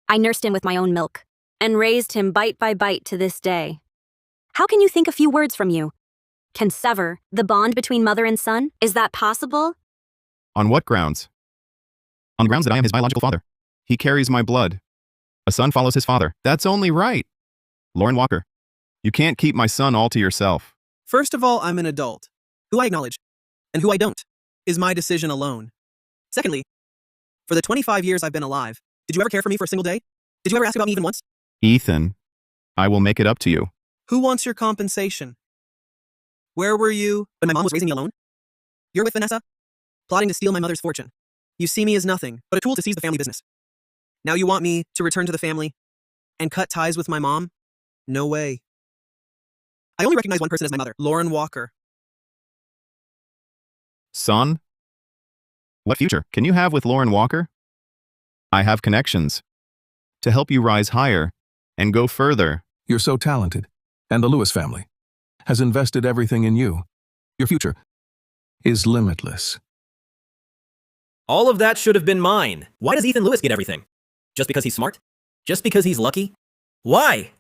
I nursed him with my own milk and raised him bite by bite to this day. How can you think a few words from you can sever the bond between mother and son? Is that possible? On what grounds? On the grounds that I am his biological father. He carries my blood. A son follows his father. That's only right. Lauren Walker, you can't keep my son all to yourself. First of all, I'm an adult. Who I acknowledge, and who I don't, is my decision alone. Secondly, for the 25 years I've been alive, did you ever care for me for a single day? Did you ever ask about me even once? Ethan, I will make it up to you. Who wants your compensation? Where were you when my mom was raising me alone? You're with Vanessa, plotting to steal my mother's fortune. You see me as nothing but a tool to seize the family business. Now you want me to return to the family and cut ties with my mom? No way. I only recognize one person as my mother, Lauren Walker. Son? What future can you have with Lauren Walker? I have connections to help you rise higher and go further. You're so talented, and the Lewis family has invested everything in you. Your future is limitless. All of that should have been mine. Why does Ethan Lewis get everything? Just because he's smart? Just because he's lucky? Why?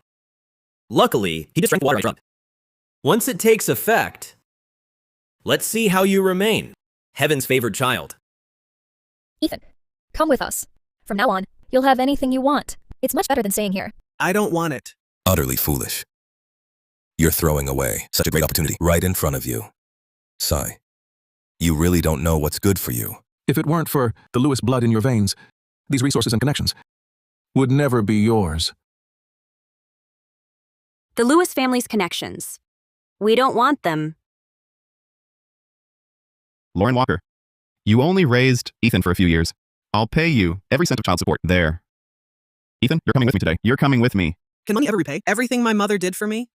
Luckily, he just drank the water I drank. Once it takes effect, let's see how you remain. Heaven's favored child. Ethan, come with us. From now on, you'll have anything you want. It's much better than staying here. I don't want it. Utterly foolish. You're throwing away such a great opportunity right in front of you. Sigh. You really don't know what's good for you. If it weren't for the Lewis blood in your veins, these resources and connections would never be yours. The Lewis family's connections. We don't want them. Lauren Walker, you only raised Ethan for a few years. I'll pay you every cent of child support. There. Ethan, you're coming with me today. You're coming with me. Can money ever repay everything my mother did for me?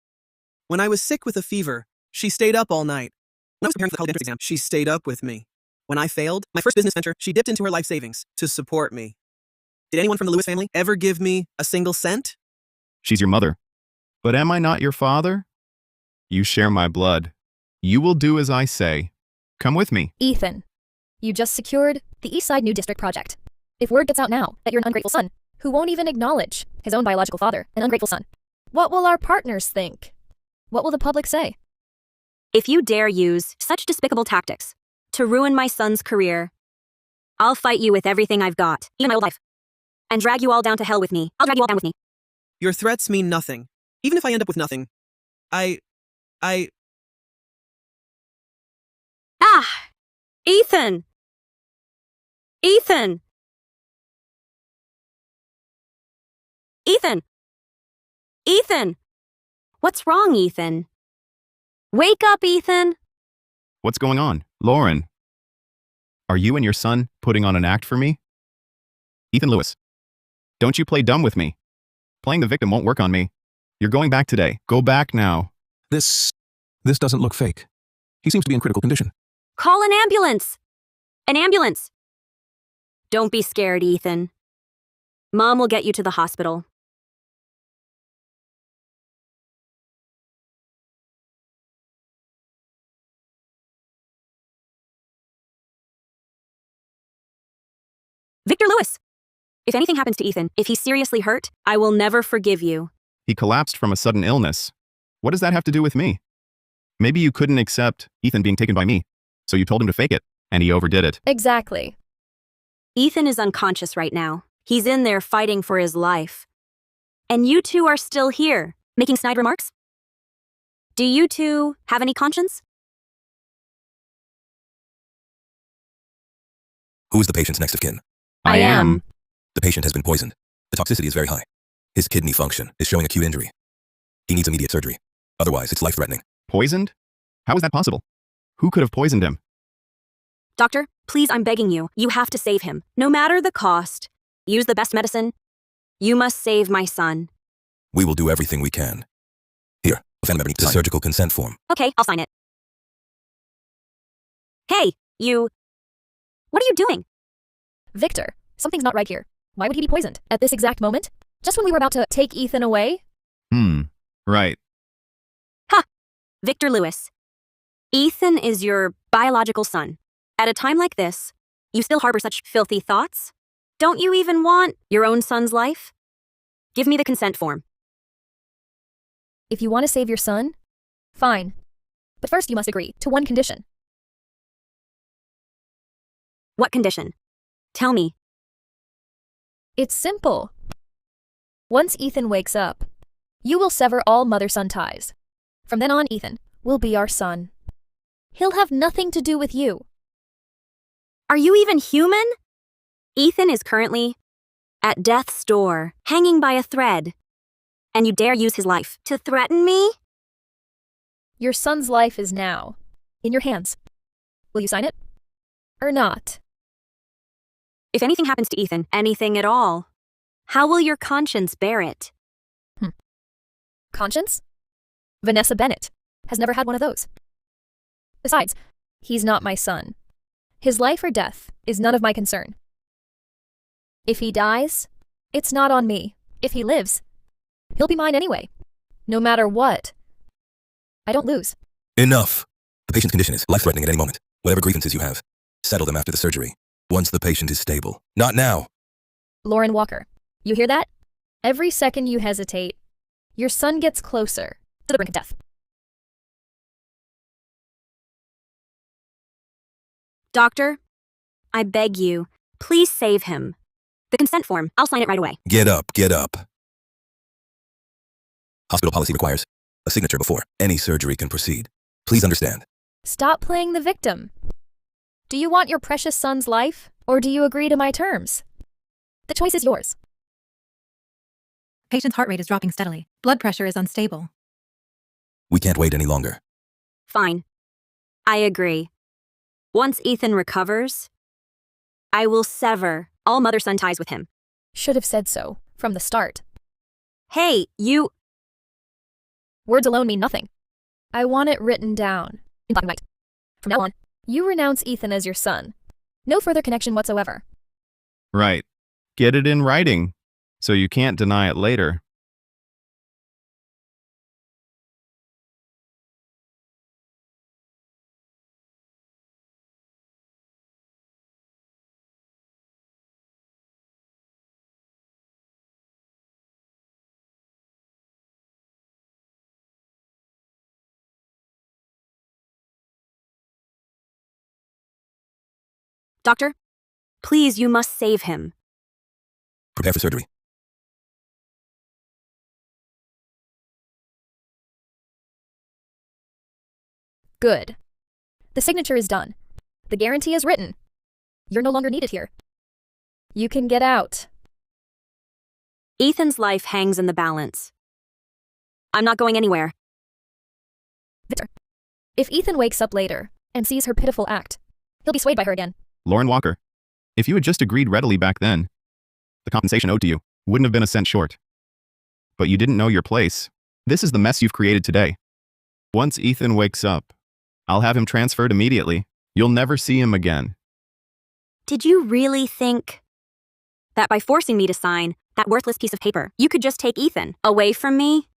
When I was sick with a fever, she stayed up all night. When I was preparing for the college entrance exam, she stayed up with me. When I failed, my first business venture, she dipped into her life savings to support me. Did anyone from the Lewis family ever give me a single cent? She's your mother. But am I not your father? You share my blood. You will do as I say. Come with me. Ethan, you just secured the Eastside New District project. If word gets out now that you're an ungrateful son, who won't even acknowledge his own biological father, an ungrateful son, what will our partners think? What will the public say? If you dare use such despicable tactics to ruin my son's career, I'll fight you with everything I've got, even my old life, and drag you all down to hell with me. I'll drag you all down with me. Your threats mean nothing. Even if I end up with nothing, I... Ah! Ethan! Ethan! Ethan! Ethan! What's wrong, Ethan? Wake up, Ethan! What's going on? Lauren, are you and your son putting on an act for me? Ethan Lewis, don't you play dumb with me. Playing the victim won't work on me. You're going back today. Go back now. This doesn't look fake. He seems to be in critical condition. Call an ambulance! An ambulance! Don't be scared, Ethan. Mom will get you to the hospital. Victor Lewis! If anything happens to Ethan, if he's seriously hurt, I will never forgive you. He collapsed from a sudden illness. What does that have to do with me? Maybe you couldn't accept Ethan being taken by me, so you told him to fake it, and he overdid it. Exactly. Ethan is unconscious right now. He's in there fighting for his life. And you two are still here, making snide remarks? Do you two have any conscience? Who is the patient's next of kin? I am. The patient has been poisoned. The toxicity is very high. His kidney function is showing acute injury. He needs immediate surgery. Otherwise, it's life-threatening. Poisoned? How is that possible? Who could have poisoned him? Doctor, please, I'm begging you. You have to save him. No matter the cost. Use the best medicine. You must save my son. We will do everything we can. Here, a family member needs a surgical consent form. Okay, I'll sign it. Hey, you... What are you doing? Victor, something's not right here. Why would he be poisoned at this exact moment? Just when we were about to take Ethan away? Right. Ha! Victor Lewis. Ethan is your biological son. At a time like this, you still harbor such filthy thoughts? Don't you even want your own son's life? Give me the consent form. If you want to save your son, fine. But first you must agree to one condition. What condition? Tell me. It's simple. Once Ethan wakes up, you will sever all mother-son ties. From then on, Ethan will be our son. He'll have nothing to do with you. Are you even human? Ethan is currently at death's door, hanging by a thread. And you dare use his life to threaten me? Your son's life is now in your hands. Will you sign it? Or not? If anything happens to Ethan, anything at all, how will your conscience bear it? Conscience? Vanessa Bennett has never had one of those. Besides, he's not my son. His life or death is none of my concern. If he dies, it's not on me. If he lives, he'll be mine anyway. No matter what. I don't lose. Enough! The patient's condition is life-threatening at any moment. Whatever grievances you have, settle them after the surgery. Once the patient is stable. Not now! Lauren Walker, you hear that? Every second you hesitate, your son gets closer to the brink of death. Doctor, I beg you, please save him. The consent form, I'll sign it right away. Get up, get up. Hospital policy requires a signature before any surgery can proceed. Please understand. Stop playing the victim. Do you want your precious son's life, or do you agree to my terms? The choice is yours. Patient's heart rate is dropping steadily. Blood pressure is unstable. We can't wait any longer. Fine. I agree. Once Ethan recovers, I will sever all mother-son ties with him. Should have said so from the start. Hey, you... Words alone mean nothing. I want it written down in black and white. From now on, you renounce Ethan as your son. No further connection whatsoever. Right. Get it in writing, so you can't deny it later. Doctor, please, you must save him. Prepare for surgery. Good. The signature is done. The guarantee is written. You're no longer needed here. You can get out. Ethan's life hangs in the balance. I'm not going anywhere. Victor, if Ethan wakes up later and sees her pitiful act, he'll be swayed by her again. Lauren Walker, if you had just agreed readily back then, the compensation owed to you wouldn't have been a cent short. But you didn't know your place. This is the mess you've created today. Once Ethan wakes up, I'll have him transferred immediately. You'll never see him again. Did you really think that by forcing me to sign that worthless piece of paper, you could just take Ethan away from me?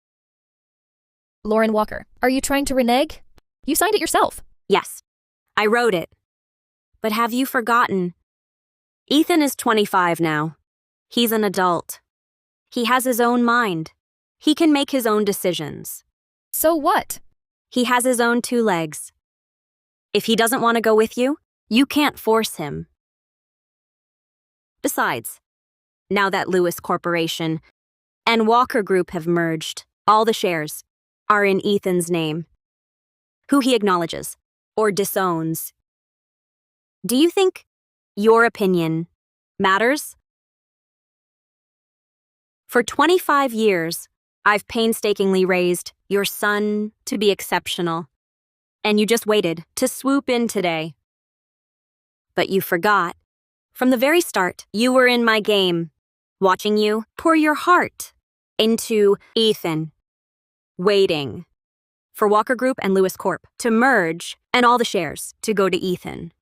Lauren Walker, are you trying to renege? You signed it yourself. Yes, I wrote it. But have you forgotten? Ethan is 25 now. He's an adult. He has his own mind. He can make his own decisions. So what? He has his own 2 legs. If he doesn't want to go with you, you can't force him. Besides, now that Lewis Corporation and Walker Group have merged, all the shares are in Ethan's name, who he acknowledges or disowns. Do you think your opinion matters? For 25 years, I've painstakingly raised your son to be exceptional, and you just waited to swoop in today. But you forgot. From the very start, you were in my game, watching you pour your heart into Ethan, waiting for Walker Group and Lewis Corp to merge and all the shares to go to Ethan.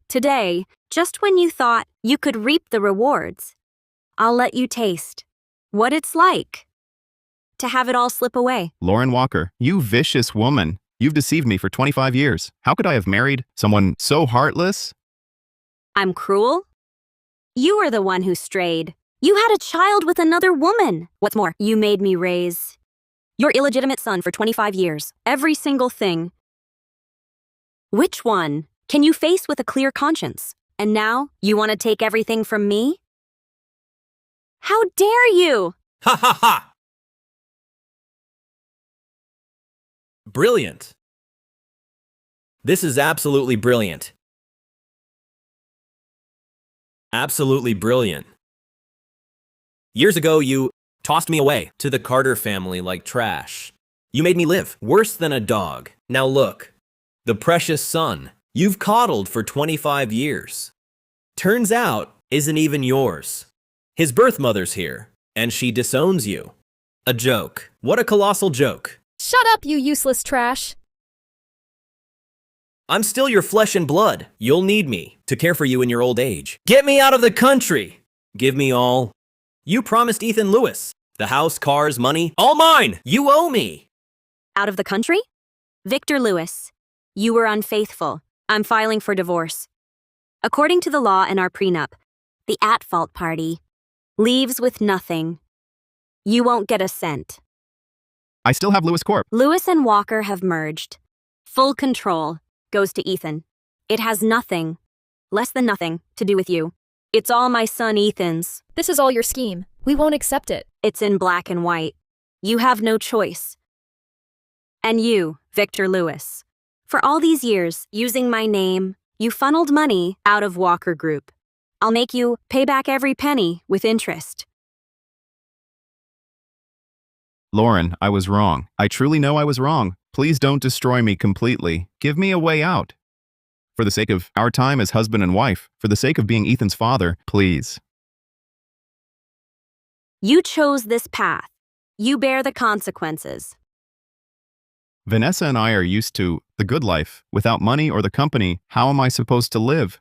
Today, just when you thought you could reap the rewards, I'll let you taste what it's like to have it all slip away. Lauren Walker, you vicious woman. You've deceived me for 25 years. How could I have married someone so heartless? I'm cruel? You were the one who strayed. You had a child with another woman. What's more, you made me raise your illegitimate son for 25 years. Every single thing. Which one can you face with a clear conscience? And now you want to take everything from me? How dare you? Ha ha ha! Brilliant. This is absolutely brilliant. Absolutely brilliant. Years ago, you tossed me away to the Carter family like trash. You made me live worse than a dog. Now look, the precious son you've coddled for 25 years. Turns out, isn't even yours. His birth mother's here, and she disowns you. A joke. What a colossal joke. Shut up, you useless trash. I'm still your flesh and blood. You'll need me to care for you in your old age. Get me out of the country. Give me all. You promised Ethan Lewis. The house, cars, money, all mine. You owe me. Out of the country? Victor Lewis, you were unfaithful. I'm filing for divorce. According to the law and our prenup, the at-fault party leaves with nothing. You won't get a cent. I still have Lewis Corp. Lewis and Walker have merged. Full control goes to Ethan. It has nothing less than nothing, to do with you. It's all my son Ethan's. This is all your scheme. We won't accept it. It's in black and white. You have no choice. And you, Victor Lewis. For all these years, using my name, you funneled money out of Walker Group. I'll make you pay back every penny with interest. Lauren, I was wrong. I truly know I was wrong. Please don't destroy me completely. Give me a way out. For the sake of our time as husband and wife, for the sake of being Ethan's father, please. You chose this path. You bear the consequences. Vanessa and I are used to the good life. Without money or the company, how am I supposed to live?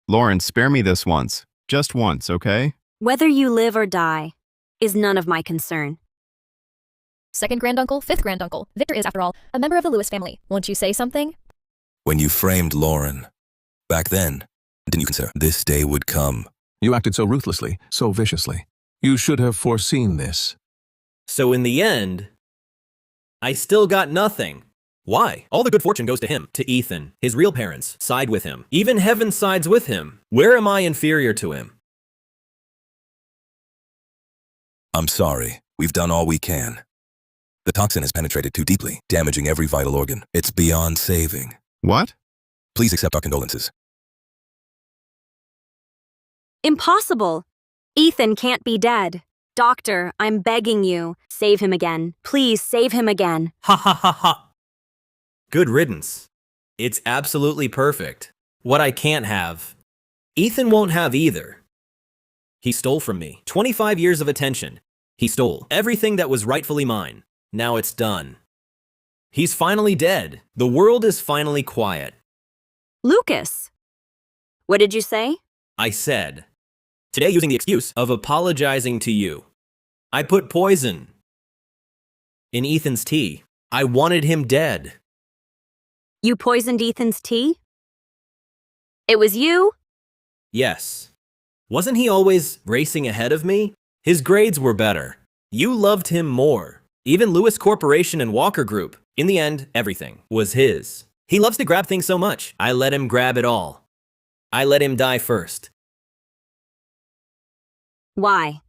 Lauren, spare me this once. Just once, okay? Whether you live or die is none of my concern. Second granduncle, fifth granduncle. Victor is, after all, a member of the Lewis family. Won't you say something? When you framed Lauren, back then, didn't you consider this day would come? You acted so ruthlessly, so viciously. You should have foreseen this. So in the end, I still got nothing. Why? All the good fortune goes to him, to Ethan. His real parents side with him. Even heaven sides with him. Where am I inferior to him? I'm sorry. We've done all we can. The toxin has penetrated too deeply, damaging every vital organ. It's beyond saving. What? Please accept our condolences. Impossible. Ethan can't be dead. Doctor, I'm begging you, save him again. Please save him again. Ha ha ha ha. Good riddance. It's absolutely perfect. What I can't have, Ethan won't have either. He stole from me 25 years of attention. He stole everything that was rightfully mine. Now it's done. He's finally dead. The world is finally quiet. Lucas. What did you say? I said, today using the excuse of apologizing to you, I put poison in Ethan's tea. I wanted him dead. You poisoned Ethan's tea? It was you? Yes. Wasn't he always racing ahead of me? His grades were better. You loved him more. Even Lewis Corporation and Walker Group. In the end, everything was his. He loves to grab things so much. I let him grab it all. I let him die first. Why?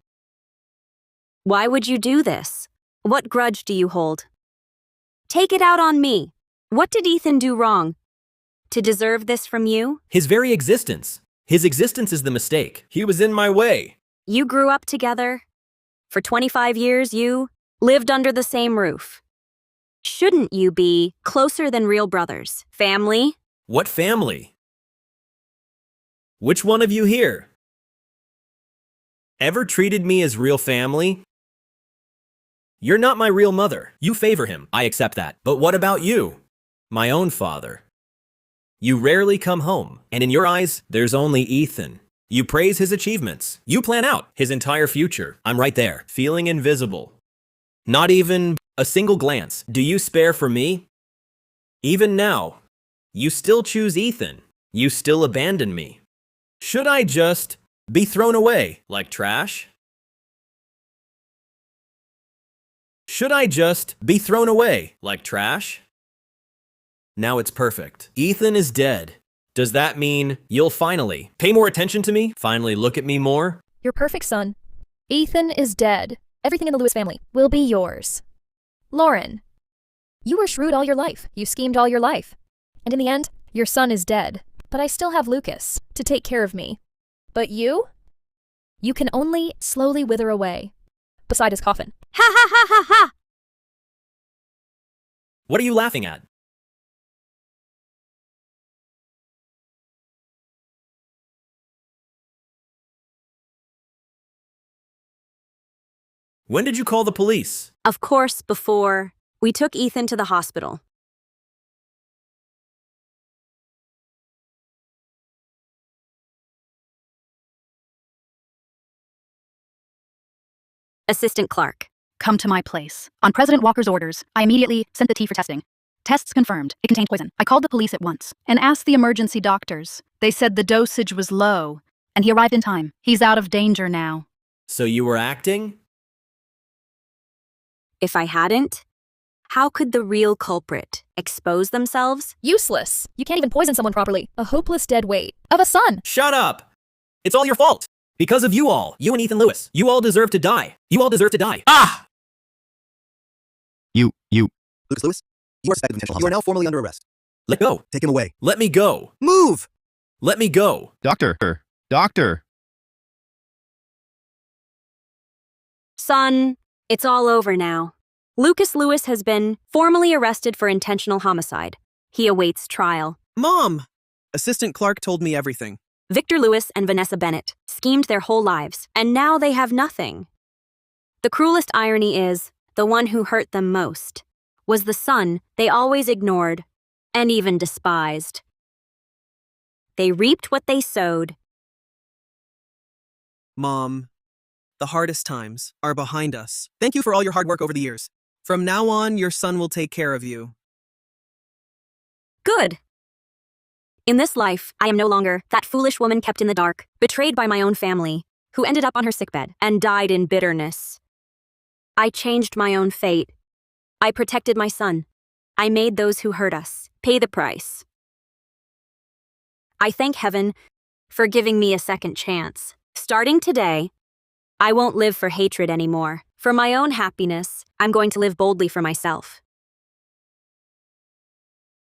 Why would you do this? What grudge do you hold? Take it out on me. What did Ethan do wrong to deserve this from you? His very existence. His existence is the mistake. He was in my way. You grew up together. For 25 years, you lived under the same roof. Shouldn't you be closer than real brothers? Family? What family? Which one of you here ever treated me as real family? You're not my real mother. You favor him. I accept that. But what about you? My own father. You rarely come home, and in your eyes, there's only Ethan. You praise his achievements. You plan out his entire future. I'm right there, feeling invisible. Not even a single glance do you spare for me? Even now, you still choose Ethan. You still abandon me. Should I just be thrown away like trash? Should I just be thrown away like trash? Now it's perfect. Ethan is dead. Does that mean you'll finally pay more attention to me? Finally look at me more? Your perfect son. Ethan is dead. Everything in the Lewis family will be yours. Lauren, you were shrewd all your life. You schemed all your life. And in the end, your son is dead. But I still have Lucas to take care of me. But you? You can only slowly wither away beside his coffin. Ha ha ha ha ha! What are you laughing at? When did you call the police? Of course, before we took Ethan to the hospital. Assistant Clark. Come to my place. On President Walker's orders, I immediately sent the tea for testing. Tests confirmed it contained poison. I called the police at once and asked the emergency doctors. They said the dosage was low, and he arrived in time. He's out of danger now. So you were acting? If I hadn't, How could the real culprit expose themselves? Useless. You can't even poison someone properly. A hopeless dead weight of a son. Shut up! It's all your fault! Because of you all, you and Ethan Lewis, you all deserve to die. You all deserve to die. Ah! You. Lucas Lewis, you are suspected of intentional homicide. You are now formally under arrest. Let go. Take him away. Let me go. Move! Let me go. Doctor. Son, it's all over now. Lucas Lewis has been formally arrested for intentional homicide. He awaits trial. Mom! Assistant Clark told me everything. Victor Lewis and Vanessa Bennett schemed their whole lives, and now they have nothing. The cruelest irony is, the one who hurt them most was the son they always ignored and even despised. They reaped what they sowed. Mom, the hardest times are behind us. Thank you for all your hard work over the years. From now on, your son will take care of you. Good. In this life, I am no longer that foolish woman kept in the dark, betrayed by my own family, who ended up on her sickbed and died in bitterness. I changed my own fate. I protected my son. I made those who hurt us pay the price. I thank heaven for giving me a second chance. Starting today, I won't live for hatred anymore. For my own happiness, I'm going to live boldly for myself.